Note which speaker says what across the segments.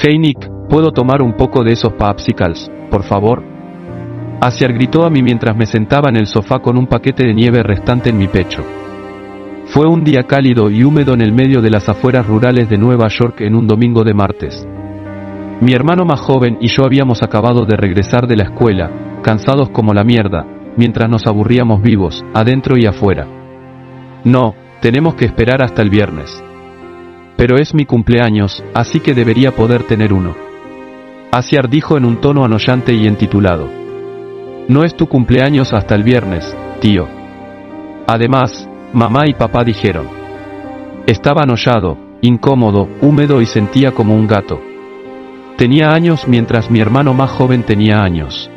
Speaker 1: Hey Nick, ¿puedo tomar un poco de esos popsicles, por favor? Aciar gritó a mí mientras me sentaba en el sofá con un paquete de nieve restante en mi pecho. Fue un día cálido y húmedo en el medio de las afueras rurales de Nueva York en un domingo de martes. Mi hermano más joven y yo habíamos acabado de regresar de la escuela, cansados como la mierda, mientras nos aburríamos vivos, adentro y afuera. No, tenemos que esperar hasta el viernes. Pero es mi cumpleaños, así que debería poder tener uno. Aciar dijo en un tono anoyante y entitulado. No es tu cumpleaños hasta el viernes, tío. Además, mamá y papá dijeron. Estaba anollado, incómodo, húmedo y sentía como un gato. Tenía años mientras mi hermano más joven tenía años.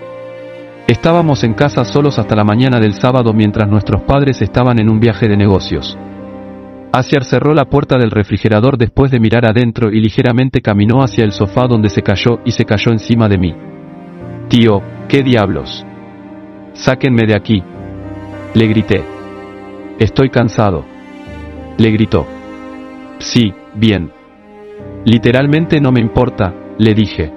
Speaker 1: Estábamos en casa solos hasta la mañana del sábado mientras nuestros padres estaban en un viaje de negocios. Aciar cerró la puerta del refrigerador después de mirar adentro y ligeramente caminó hacia el sofá donde se cayó encima de mí. Tío, ¿qué diablos? Sáquenme de aquí. Le grité. Estoy cansado. Le gritó. Sí, bien. Literalmente no me importa, le dije.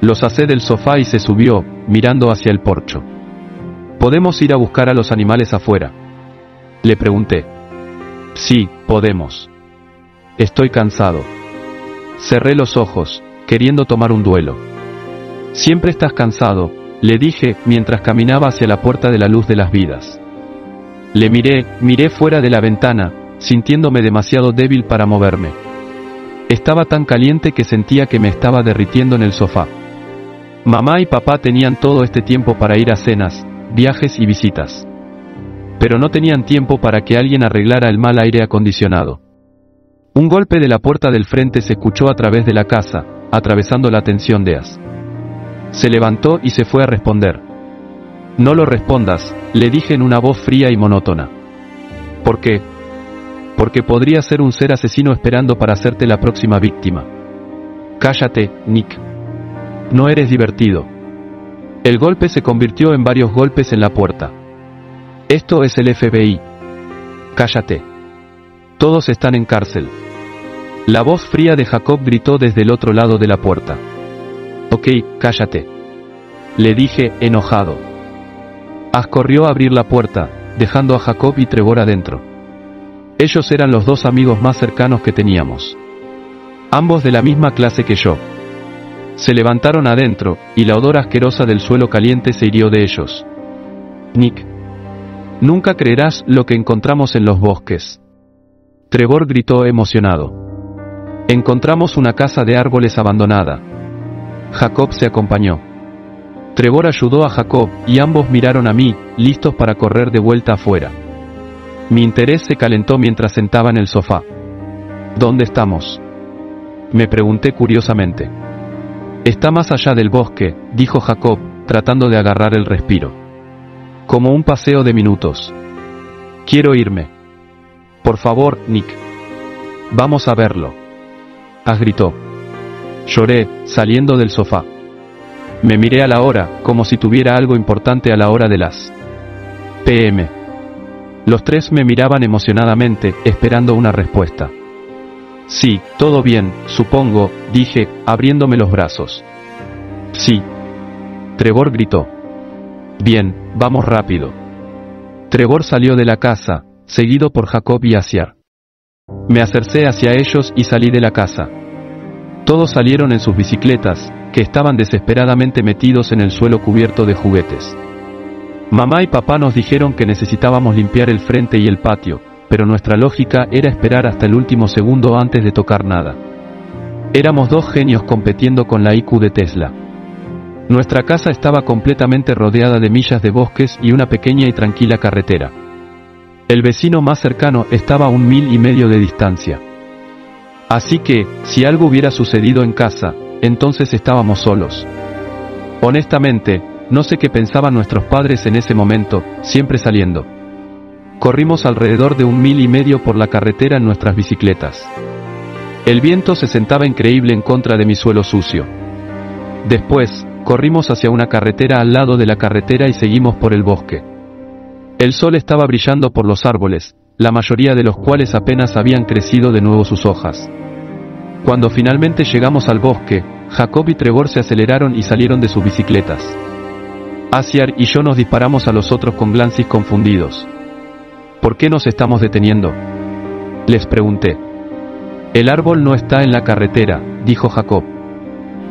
Speaker 1: Lo sacé del sofá y se subió, mirando hacia el porche. ¿Podemos ir a buscar a los animales afuera? Le pregunté. Sí, podemos. Estoy cansado. Cerré los ojos, queriendo tomar un duelo. Siempre estás cansado, le dije, mientras caminaba hacia la puerta de la luz de las vidas. Le miré fuera de la ventana, sintiéndome demasiado débil para moverme. Estaba tan caliente que sentía que me estaba derritiendo en el sofá. Mamá y papá tenían todo este tiempo para ir a cenas, viajes y visitas. Pero no tenían tiempo para que alguien arreglara el mal aire acondicionado. Un golpe de la puerta del frente se escuchó a través de la casa, atravesando la tensión de As. Se levantó y se fue a responder. No lo respondas, le dije en una voz fría y monótona. ¿Por qué? Porque podría ser un ser asesino esperando para hacerte la próxima víctima. Cállate, Nick. No eres divertido. El golpe se convirtió en varios golpes en la puerta. Esto es el FBI. Cállate. Todos están en cárcel. La voz fría de Jacob gritó desde el otro lado de la puerta. Ok, cállate. Le dije, enojado. As corrió a abrir la puerta, dejando a Jacob y Trevor adentro. Ellos eran los dos amigos más cercanos que teníamos. Ambos de la misma clase que yo. Se levantaron adentro, y la odor asquerosa del suelo caliente se hirió de ellos. Nick. Nunca creerás lo que encontramos en los bosques. Trevor gritó emocionado. Encontramos una casa de árboles abandonada. Jacob se acompañó. Trevor ayudó a Jacob, y ambos miraron a mí, listos para correr de vuelta afuera. Mi interés se calentó mientras sentaba en el sofá. ¿Dónde estamos? Me pregunté curiosamente. Está más allá del bosque, dijo Jacob, tratando de agarrar el respiro. Como un paseo de minutos. Quiero irme. Por favor, Nick. Vamos a verlo. As gritó. Lloré, saliendo del sofá. Me miré a la hora, como si tuviera algo importante a la hora de las PM. Los tres me miraban emocionadamente, esperando una respuesta. Sí, todo bien, supongo, dije, abriéndome los brazos. Sí. Trevor gritó. Bien, vamos rápido. Trevor salió de la casa, seguido por Jacob y Aciar. Me acercé hacia ellos y salí de la casa. Todos salieron en sus bicicletas, que estaban desesperadamente metidos en el suelo cubierto de juguetes. Mamá y papá nos dijeron que necesitábamos limpiar el frente y el patio, pero nuestra lógica era esperar hasta el último segundo antes de tocar nada. Éramos dos genios compitiendo con la IQ de Tesla. Nuestra casa estaba completamente rodeada de millas de bosques y una pequeña y tranquila carretera. El vecino más cercano estaba a 1,5 miles de distancia. Así que, si algo hubiera sucedido en casa, entonces estábamos solos. Honestamente, no sé qué pensaban nuestros padres en ese momento, siempre saliendo. Corrimos alrededor de 1,5 miles por la carretera en nuestras bicicletas. El viento se sentaba increíble en contra de mi suelo sucio. Después, corrimos hacia una carretera al lado de la carretera y seguimos por el bosque. El sol estaba brillando por los árboles, la mayoría de los cuales apenas habían crecido de nuevo sus hojas. Cuando finalmente llegamos al bosque, Jacob y Trevor se aceleraron y salieron de sus bicicletas. Asiar y yo nos disparamos a los otros con glances confundidos. ¿Por qué nos estamos deteniendo?, les pregunté. El árbol no está en la carretera, dijo Jacob.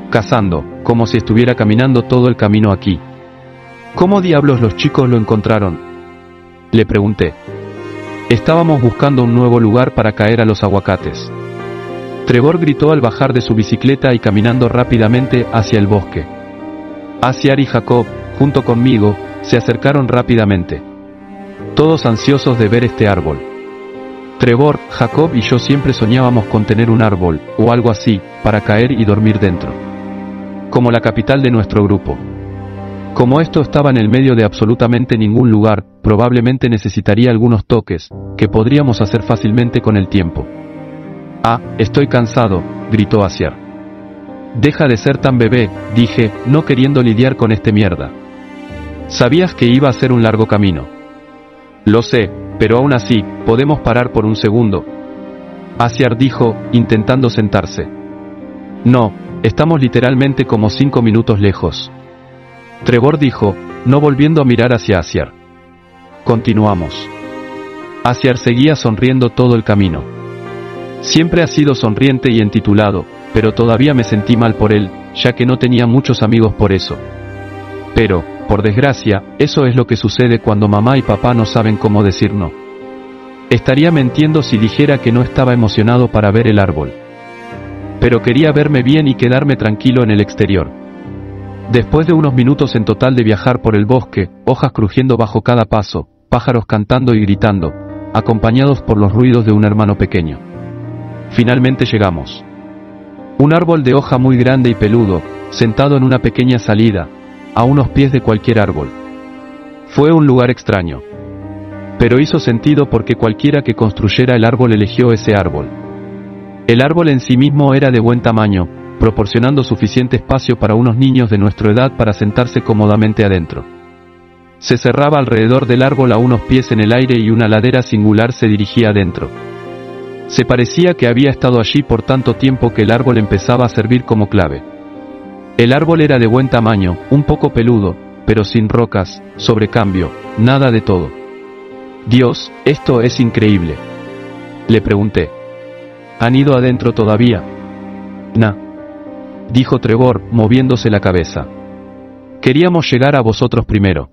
Speaker 1: Cazando, como si estuviera caminando todo el camino aquí. ¿Cómo diablos los chicos lo encontraron?, le pregunté. Estábamos buscando un nuevo lugar para caer a los aguacates. Trevor gritó al bajar de su bicicleta y caminando rápidamente hacia el bosque. Asiar y Jacob, junto conmigo, se acercaron rápidamente. Todos ansiosos de ver este árbol. Trevor, Jacob y yo siempre soñábamos con tener un árbol, o algo así, para caer y dormir dentro. Como la capital de nuestro grupo. Como esto estaba en el medio de absolutamente ningún lugar, probablemente necesitaría algunos toques, que podríamos hacer fácilmente con el tiempo. Ah, estoy cansado, gritó Asiar. Deja de ser tan bebé, dije, no queriendo lidiar con este mierda. Sabías que iba a ser un largo camino. Lo sé, pero aún así, podemos parar por un segundo. Asiar dijo, intentando sentarse. No, estamos literalmente como 5 minutos lejos. Trevor dijo, no volviendo a mirar hacia Asiar. Continuamos. Asiar seguía sonriendo todo el camino. Siempre ha sido sonriente y entitulado, pero todavía me sentí mal por él, ya que no tenía muchos amigos por eso. Pero, por desgracia, eso es lo que sucede cuando mamá y papá no saben cómo decir no. Estaría mintiendo si dijera que no estaba emocionado para ver el árbol. Pero quería verme bien y quedarme tranquilo en el exterior. Después de unos minutos en total de viajar por el bosque, hojas crujiendo bajo cada paso, pájaros cantando y gritando, acompañados por los ruidos de un hermano pequeño. Finalmente llegamos. Un árbol de hoja muy grande y peludo, sentado en una pequeña salida, a unos pies de cualquier árbol. Fue un lugar extraño. Pero hizo sentido porque cualquiera que construyera el árbol eligió ese árbol. El árbol en sí mismo era de buen tamaño, proporcionando suficiente espacio para unos niños de nuestra edad para sentarse cómodamente adentro. Se cerraba alrededor del árbol a unos pies en el aire y una ladera singular se dirigía adentro. Se parecía que había estado allí por tanto tiempo que el árbol empezaba a servir como clave. El árbol era de buen tamaño, un poco peludo, pero sin rocas, sobrecambio, nada de todo. Dios, esto es increíble. Le pregunté. ¿Han ido adentro todavía? Nah. Dijo Trevor, moviéndose la cabeza. Queríamos llegar a vosotros primero.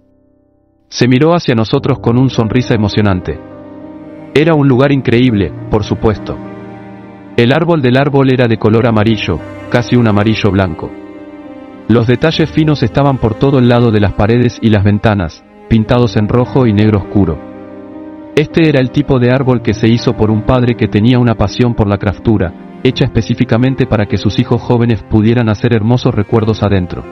Speaker 1: Se miró hacia nosotros con una sonrisa emocionante. Era un lugar increíble, por supuesto. El árbol del árbol era de color amarillo, casi un amarillo blanco. Los detalles finos estaban por todo el lado de las paredes y las ventanas, pintados en rojo y negro oscuro. Este era el tipo de árbol que se hizo por un padre que tenía una pasión por la craftura, hecha específicamente para que sus hijos jóvenes pudieran hacer hermosos recuerdos adentro.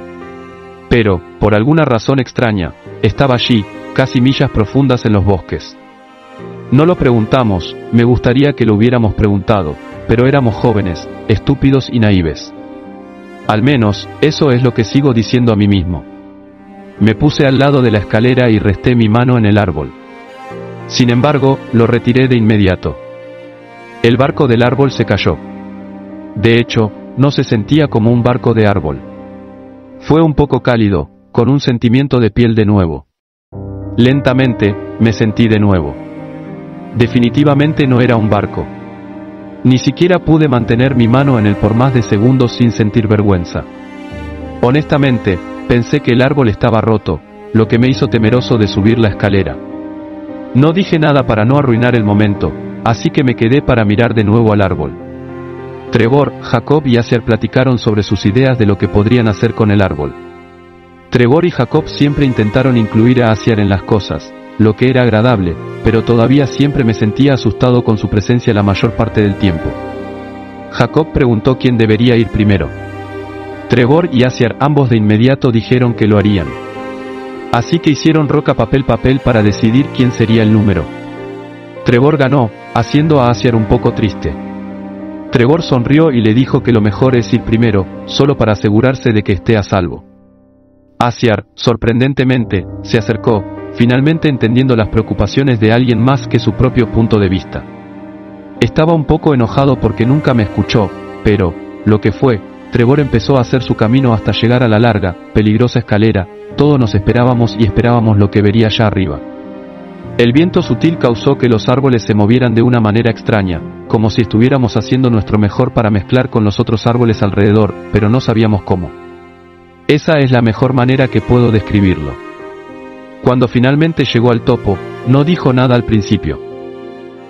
Speaker 1: Pero, por alguna razón extraña, estaba allí, casi millas profundas en los bosques. No lo preguntamos, me gustaría que lo hubiéramos preguntado, pero éramos jóvenes, estúpidos y naíves. Al menos, eso es lo que sigo diciendo a mí mismo. Me puse al lado de la escalera y resté mi mano en el árbol. Sin embargo, lo retiré de inmediato. El barco del árbol se cayó. De hecho, no se sentía como un barco de árbol. Fue un poco cálido, con un sentimiento de piel de nuevo. Lentamente, me sentí de nuevo. Definitivamente no era un barco. Ni siquiera pude mantener mi mano en él por más de segundos sin sentir vergüenza. Honestamente, pensé que el árbol estaba roto, lo que me hizo temeroso de subir la escalera. No dije nada para no arruinar el momento, así que me quedé para mirar de nuevo al árbol. Trevor, Jacob y Asiar platicaron sobre sus ideas de lo que podrían hacer con el árbol. Trevor y Jacob siempre intentaron incluir a Asiar en las cosas, lo que era agradable, pero todavía siempre me sentía asustado con su presencia la mayor parte del tiempo. Jacob preguntó quién debería ir primero. Trevor y Asiar ambos de inmediato dijeron que lo harían. Así que hicieron roca papel para decidir quién sería el número. Trevor ganó, haciendo a Asiar un poco triste. Trevor sonrió y le dijo que lo mejor es ir primero, solo para asegurarse de que esté a salvo. Asiar, sorprendentemente, se acercó, finalmente entendiendo las preocupaciones de alguien más que su propio punto de vista. Estaba un poco enojado porque nunca me escuchó, pero, lo que fue, Trevor empezó a hacer su camino hasta llegar a la larga, peligrosa escalera. Todos nos esperábamos y esperábamos lo que vería allá arriba. El viento sutil causó que los árboles se movieran de una manera extraña, como si estuviéramos haciendo nuestro mejor para mezclar con los otros árboles alrededor, pero no sabíamos cómo. Esa es la mejor manera que puedo describirlo. Cuando finalmente llegó al topo, no dijo nada al principio.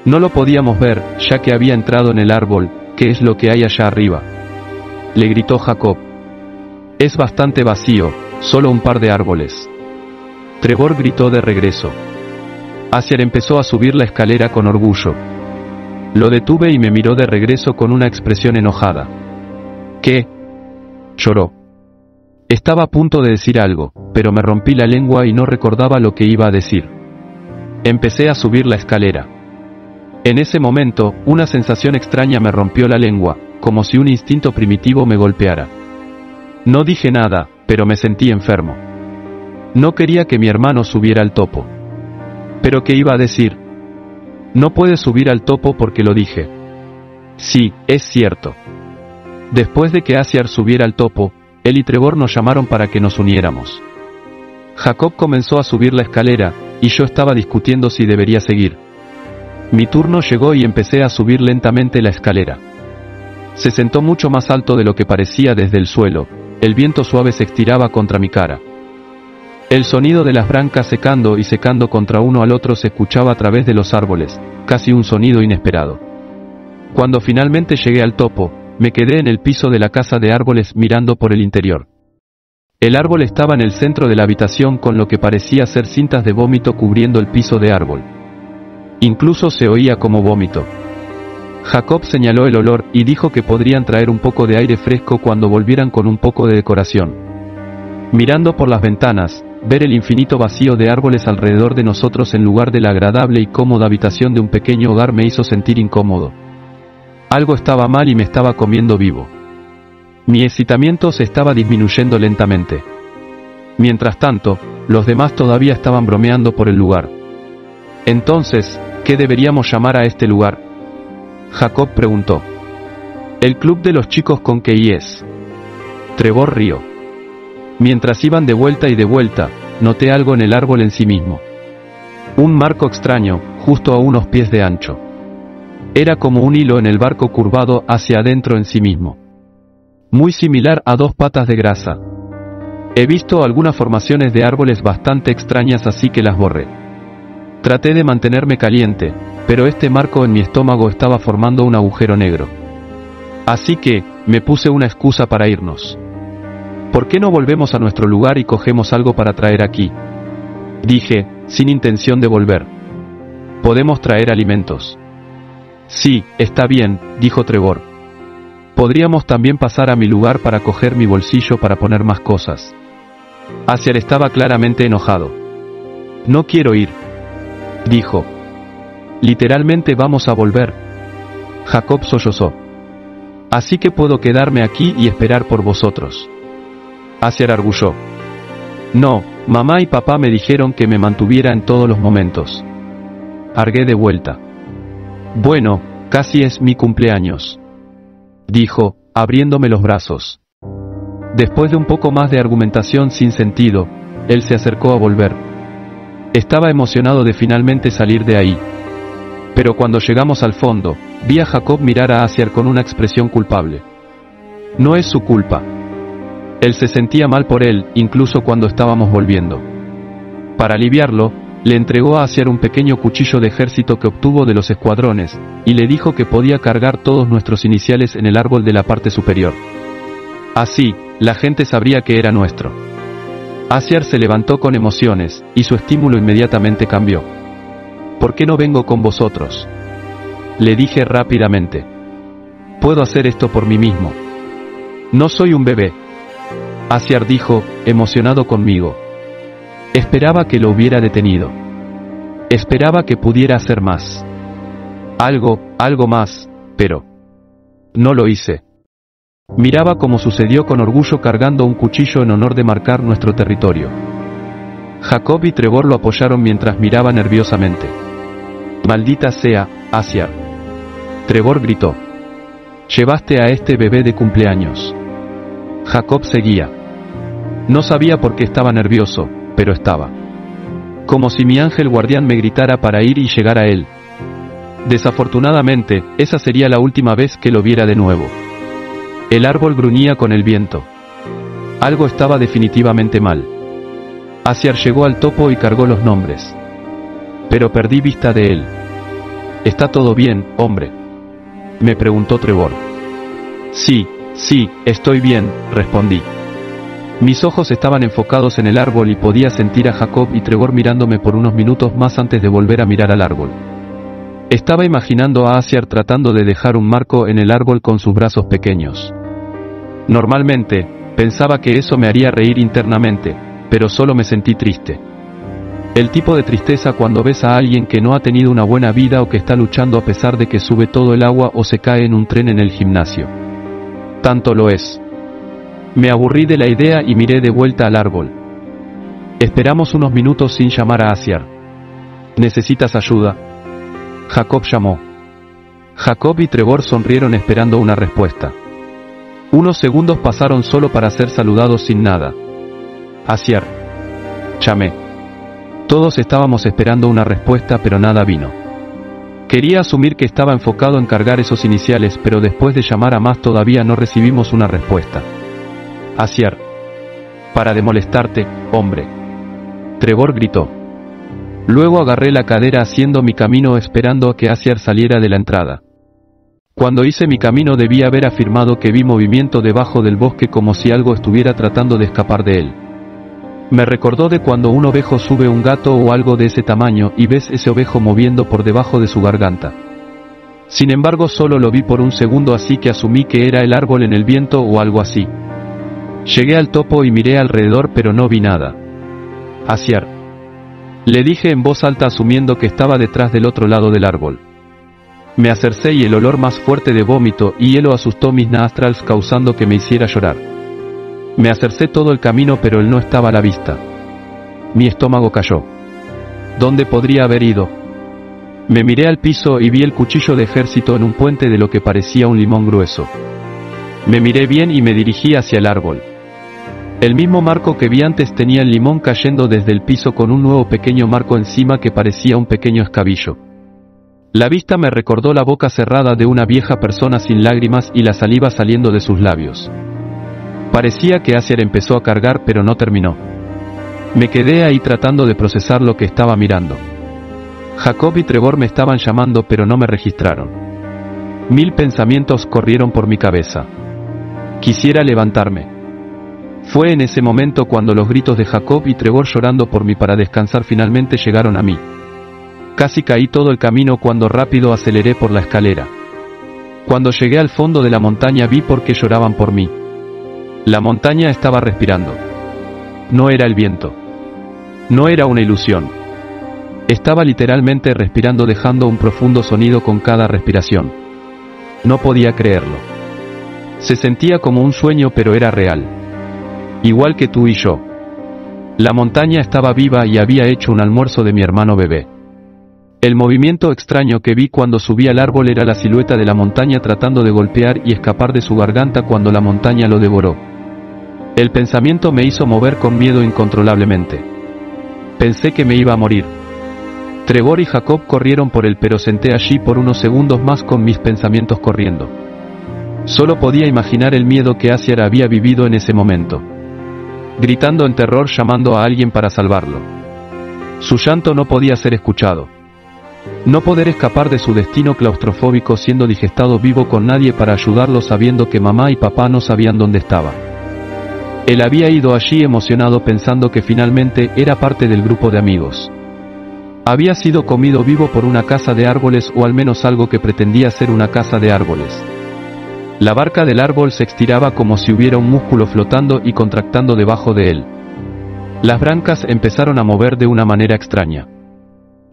Speaker 1: No lo podíamos ver, ya que había entrado en el árbol. ¿Qué es lo que hay allá arriba?, le gritó Jacob. Es bastante vacío, solo un par de árboles. Trevor gritó de regreso. Aciar empezó a subir la escalera con orgullo. Lo detuve y me miró de regreso con una expresión enojada. ¿Qué?, lloró. Estaba a punto de decir algo, pero me rompí la lengua y no recordaba lo que iba a decir. Empecé a subir la escalera. En ese momento, una sensación extraña me rompió la lengua, como si un instinto primitivo me golpeara. No dije nada, pero me sentí enfermo. No quería que mi hermano subiera al topo. ¿Pero qué iba a decir? No puedes subir al topo porque lo dije. Sí, es cierto. Después de que Aciar subiera al topo, él y Trevor nos llamaron para que nos uniéramos. Jacob comenzó a subir la escalera, y yo estaba discutiendo si debería seguir. Mi turno llegó y empecé a subir lentamente la escalera. Se sentó mucho más alto de lo que parecía desde el suelo. El viento suave se estiraba contra mi cara. El sonido de las brancas secando y secando contra uno al otro se escuchaba a través de los árboles, casi un sonido inesperado. Cuando finalmente llegué al topo, me quedé en el piso de la casa de árboles mirando por el interior. El árbol estaba en el centro de la habitación con lo que parecía ser cintas de vómito cubriendo el piso de árbol. Incluso se oía como vómito. Jacob señaló el olor y dijo que podrían traer un poco de aire fresco cuando volvieran con un poco de decoración. Mirando por las ventanas, ver el infinito vacío de árboles alrededor de nosotros en lugar de la agradable y cómoda habitación de un pequeño hogar me hizo sentir incómodo. Algo estaba mal y me estaba comiendo vivo. Mi excitamiento se estaba disminuyendo lentamente. Mientras tanto, los demás todavía estaban bromeando por el lugar. Entonces, ¿qué deberíamos llamar a este lugar?, Jacob preguntó. El club de los chicos con que es. Trevor rió. Mientras iban de vuelta y de vuelta, noté algo en el árbol en sí mismo. Un marco extraño, justo a unos pies de ancho. Era como un hilo en el barco curvado hacia adentro en sí mismo. Muy similar a dos patas de grasa. He visto algunas formaciones de árboles bastante extrañas, así que las borré. Traté de mantenerme caliente, pero este marco en mi estómago estaba formando un agujero negro. Así que, me puse una excusa para irnos. ¿Por qué no volvemos a nuestro lugar y cogemos algo para traer aquí?, dije, sin intención de volver. Podemos traer alimentos. Sí, está bien, dijo Trevor. Podríamos también pasar a mi lugar para coger mi bolsillo para poner más cosas. Aciar estaba claramente enojado. No quiero ir, dijo. Literalmente vamos a volver. Jacob sollozó. Así que puedo quedarme aquí y esperar por vosotros. Aciar arguyó. No, mamá y papá me dijeron que me mantuviera en todos los momentos. Argué de vuelta. Bueno, casi es mi cumpleaños, dijo, abriéndome los brazos. Después de un poco más de argumentación sin sentido, él se acercó a volver. Estaba emocionado de finalmente salir de ahí. Pero cuando llegamos al fondo, vi a Jacob mirar a Aciar con una expresión culpable. No es su culpa. Él se sentía mal por él, incluso cuando estábamos volviendo. Para aliviarlo, le entregó a Aciar un pequeño cuchillo de ejército que obtuvo de los escuadrones, y le dijo que podía cargar todos nuestros iniciales en el árbol de la parte superior. Así, la gente sabría que era nuestro. Aciar se levantó con emociones, y su estímulo inmediatamente cambió. ¿Por qué no vengo con vosotros?, le dije rápidamente. Puedo hacer esto por mí mismo. No soy un bebé. Aciar dijo, emocionado conmigo. Esperaba que lo hubiera detenido. Esperaba que pudiera hacer más. Algo más, pero no lo hice. Miraba cómo sucedió con orgullo cargando un cuchillo en honor de marcar nuestro territorio. Jacob y Trevor lo apoyaron mientras miraba nerviosamente. Maldita sea, Aciar. Trevor gritó. Llevaste a este bebé de cumpleaños. Jacob seguía. No sabía por qué estaba nervioso, pero estaba. Como si mi ángel guardián me gritara para ir y llegar a él. Desafortunadamente, esa sería la última vez que lo viera de nuevo. El árbol gruñía con el viento. Algo estaba definitivamente mal. Asiar llegó al topo y cargó los nombres. Pero perdí vista de él. ¿Está todo bien, hombre?, me preguntó Trevor. Sí, estoy bien, respondí. Mis ojos estaban enfocados en el árbol y podía sentir a Jacob y Trevor mirándome por unos minutos más antes de volver a mirar al árbol. Estaba imaginando a Asiar tratando de dejar un marco en el árbol con sus brazos pequeños. Normalmente, pensaba que eso me haría reír internamente, pero solo me sentí triste. El tipo de tristeza cuando ves a alguien que no ha tenido una buena vida o que está luchando a pesar de que sube todo el agua o se cae en un tren en el gimnasio. Tanto lo es. Me aburrí de la idea y miré de vuelta al árbol. Esperamos unos minutos sin llamar a Asiar. ¿Necesitas ayuda?, Jacob llamó. Jacob y Trevor sonrieron esperando una respuesta. Unos segundos pasaron solo para ser saludados sin nada. Asiar, llamé. Todos estábamos esperando una respuesta, pero nada vino. Quería asumir que estaba enfocado en cargar esos iniciales, pero después de llamar a más todavía no recibimos una respuesta. Asiar. Para de molestarte, hombre. Trevor gritó. Luego agarré la cadera haciendo mi camino esperando a que Asiar saliera de la entrada. Cuando hice mi camino debí haber afirmado que vi movimiento debajo del bosque como si algo estuviera tratando de escapar de él. Me recordó de cuando un ovejo sube un gato o algo de ese tamaño y ves ese ovejo moviendo por debajo de su garganta. Sin embargo solo lo vi por un segundo, así que asumí que era el árbol en el viento o algo así. Llegué al topo y miré alrededor pero no vi nada. Asiar. Le dije en voz alta asumiendo que estaba detrás del otro lado del árbol. Me acercé y el olor más fuerte de vómito y hielo asustó mis nostrils causando que me hiciera llorar. Me acercé todo el camino pero él no estaba a la vista. Mi estómago cayó. ¿Dónde podría haber ido? Me miré al piso y vi el cuchillo de ejército en un puente de lo que parecía un limón grueso. Me miré bien y me dirigí hacia el árbol. El mismo marco que vi antes tenía el limón cayendo desde el piso con un nuevo pequeño marco encima que parecía un pequeño escabillo. La vista me recordó la boca cerrada de una vieja persona sin lágrimas y la saliva saliendo de sus labios. Parecía que Asiar empezó a cargar pero no terminó. Me quedé ahí tratando de procesar lo que estaba mirando. Jacob y Trevor me estaban llamando pero no me registraron. 1000 pensamientos corrieron por mi cabeza. Quisiera levantarme. Fue en ese momento cuando los gritos de Jacob y Trevor llorando por mí para descansar finalmente llegaron a mí. Casi caí todo el camino cuando rápido aceleré por la escalera. Cuando llegué al fondo de la montaña vi por qué lloraban por mí. La montaña estaba respirando. No era el viento. No era una ilusión. Estaba literalmente respirando, dejando un profundo sonido con cada respiración. No podía creerlo. Se sentía como un sueño pero era real. Igual que tú y yo. La montaña estaba viva y había hecho un almuerzo de mi hermano bebé. El movimiento extraño que vi cuando subí al árbol era la silueta de la montaña tratando de golpear y escapar de su garganta cuando la montaña lo devoró. El pensamiento me hizo mover con miedo incontrolablemente. Pensé que me iba a morir. Trevor y Jacob corrieron por él pero senté allí por unos segundos más con mis pensamientos corriendo. Solo podía imaginar el miedo que Asiar había vivido en ese momento. Gritando en terror llamando a alguien para salvarlo. Su llanto no podía ser escuchado. No poder escapar de su destino claustrofóbico siendo digestado vivo con nadie para ayudarlo sabiendo que mamá y papá no sabían dónde estaba. Él había ido allí emocionado pensando que finalmente era parte del grupo de amigos. Había sido comido vivo por una casa de árboles o al menos algo que pretendía ser una casa de árboles. La barca del árbol se estiraba como si hubiera un músculo flotando y contractando debajo de él. Las branquias empezaron a mover de una manera extraña.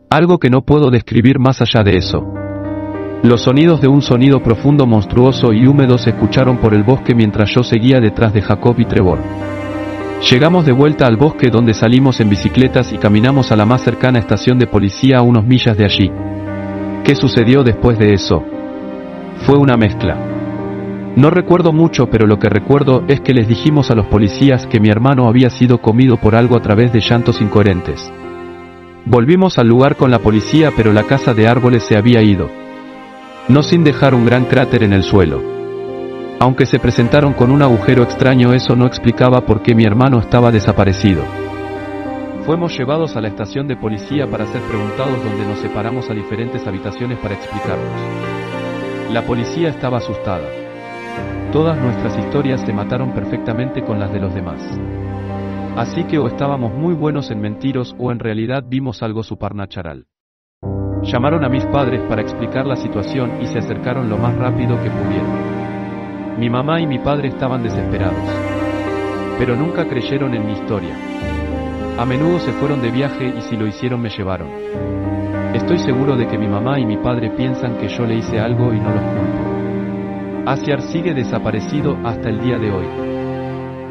Speaker 1: Algo que no puedo describir más allá de eso. Los sonidos de un sonido profundo, monstruoso y húmedo se escucharon por el bosque mientras yo seguía detrás de Jacob y Trevor. Llegamos de vuelta al bosque donde salimos en bicicletas y caminamos a la más cercana estación de policía a unas millas de allí. ¿Qué sucedió después de eso? Fue una mezcla. No recuerdo mucho, pero lo que recuerdo es que les dijimos a los policías que mi hermano había sido comido por algo a través de llantos incoherentes. Volvimos al lugar con la policía, pero la casa de árboles se había ido, no sin dejar un gran cráter en el suelo. Aunque se presentaron con un agujero extraño, eso no explicaba por qué mi hermano estaba desaparecido. Fuimos llevados a la estación de policía para ser preguntados, donde nos separamos a diferentes habitaciones para explicarnos. La policía estaba asustada. Todas nuestras historias se mataron perfectamente con las de los demás. Así que o estábamos muy buenos en mentiros o en realidad vimos algo supernatural. Llamaron a mis padres para explicar la situación y se acercaron lo más rápido que pudieron. Mi mamá y mi padre estaban desesperados, pero nunca creyeron en mi historia. A menudo se fueron de viaje y si lo hicieron me llevaron. Estoy seguro de que mi mamá y mi padre piensan que yo le hice algo y no los culpo. Aciar sigue desaparecido hasta el día de hoy.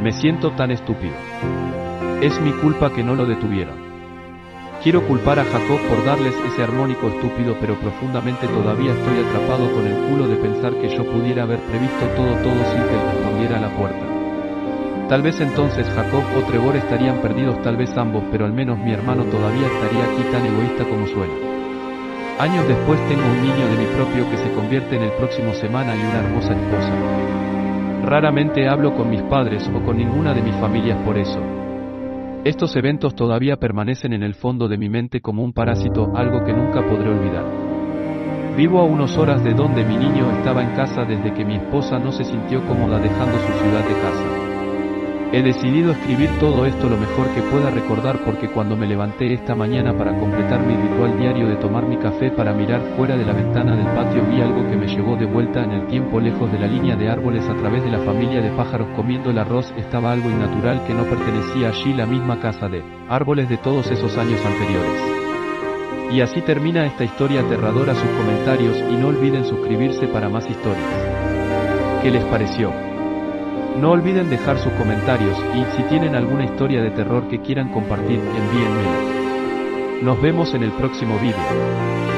Speaker 1: Me siento tan estúpido. Es mi culpa que no lo detuvieron. Quiero culpar a Jacob por darles ese armónico estúpido, pero profundamente todavía estoy atrapado con el culo de pensar que yo pudiera haber previsto todo sin que él respondiera a la puerta. Tal vez entonces Jacob o Trevor estarían perdidos, tal vez ambos, pero al menos mi hermano todavía estaría aquí, tan egoísta como suena. Años después tengo un niño de mi propio que se convierte en el próximo semana y una hermosa esposa. Raramente hablo con mis padres o con ninguna de mis familias por eso. Estos eventos todavía permanecen en el fondo de mi mente como un parásito, algo que nunca podré olvidar. Vivo a unas horas de donde mi niño estaba en casa desde que mi esposa no se sintió cómoda dejando su ciudad de casa. He decidido escribir todo esto lo mejor que pueda recordar, porque cuando me levanté esta mañana para completar mi ritual diario de tomar mi café para mirar fuera de la ventana del patio, vi algo que me llevó de vuelta en el tiempo, lejos de la línea de árboles, a través de la familia de pájaros comiendo el arroz. Estaba algo innatural que no pertenecía allí, la misma casa de árboles de todos esos años anteriores. Y así termina esta historia aterradora. Sus comentarios y no olviden suscribirse para más historias. ¿Qué les pareció? No olviden dejar sus comentarios y si tienen alguna historia de terror que quieran compartir, envíenmela. Nos vemos en el próximo vídeo.